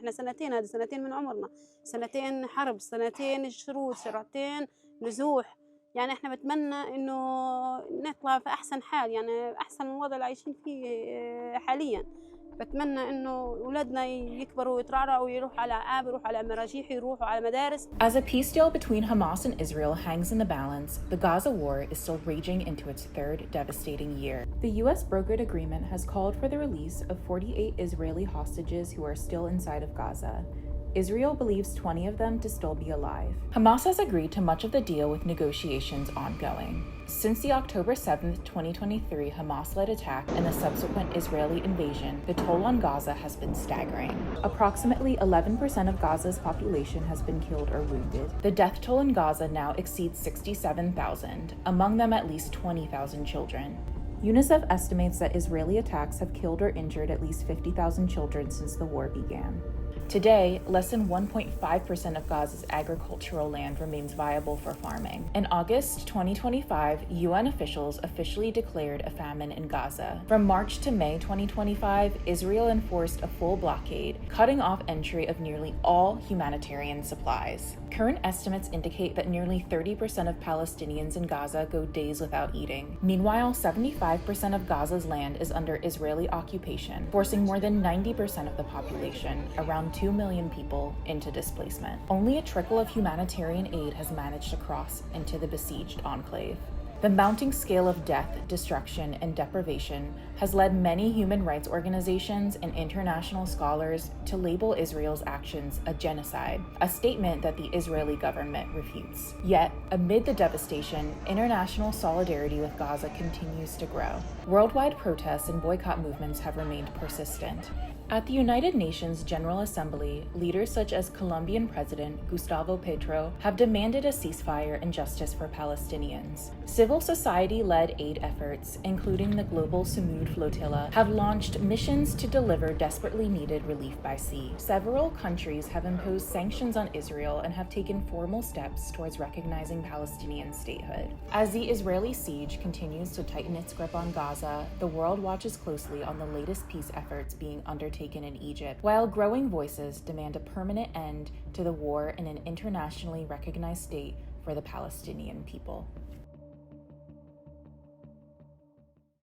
إحنا سنتين، هذه سنتين من عمرنا، سنتين حرب، سنتين شرود، سنتين نزوح. يعني إحنا بنتمنى إنه نطلع في أحسن حال، يعني أحسن من الوضع اللي عايشين فيه حاليًا. بتمنى إنه ولادنا يكبروا ويترعرعوا ويروحوا على ألعاب، يروحوا على مراجيح، يروحوا على مدارس. As a peace deal between Hamas and Israel hangs in the balance, the Gaza war is still raging into its third devastating year. The U.S. brokered agreement has called for the release of 48 Israeli hostages who are still inside of Gaza. Israel believes 20 of them to still be alive. Hamas has agreed to much of the deal with negotiations ongoing. Since the October 7, 2023 Hamas-led attack and the subsequent Israeli invasion, the toll on Gaza has been staggering. Approximately 11% of Gaza's population has been killed or wounded. The death toll in Gaza now exceeds 67,000, among them at least 20,000 children. UNICEF estimates that Israeli attacks have killed or injured at least 50,000 children since the war began. Today, less than 1.5% of Gaza's agricultural land remains viable for farming. In August 2025, UN officials officially declared a famine in Gaza. From March to May 2025, Israel enforced a full blockade, cutting off entry of nearly all humanitarian supplies. Current estimates indicate that nearly 30% of Palestinians in Gaza go days without eating. Meanwhile, 75% of Gaza's land is under Israeli occupation, forcing more than 90% of the population, around 2 million people, into displacement. Only a trickle of humanitarian aid has managed to cross into the besieged enclave. The mounting scale of death, destruction, and deprivation has led many human rights organizations and international scholars to label Israel's actions a genocide, a statement that the Israeli government refutes. Yet, amid the devastation, international solidarity with Gaza continues to grow. Worldwide protests and boycott movements have remained persistent. At the United Nations General Assembly, leaders such as Colombian President Gustavo Petro have demanded a ceasefire and justice for Palestinians. Civil society-led aid efforts, including the Global Samud Flotilla, have launched missions to deliver desperately needed relief by sea. Several countries have imposed sanctions on Israel and have taken formal steps towards recognizing Palestinian statehood. As the Israeli siege continues to tighten its grip on Gaza, the world watches closely on the latest peace efforts being undertaken in Egypt, while growing voices demand a permanent end to the war and an internationally recognized state for the Palestinian people.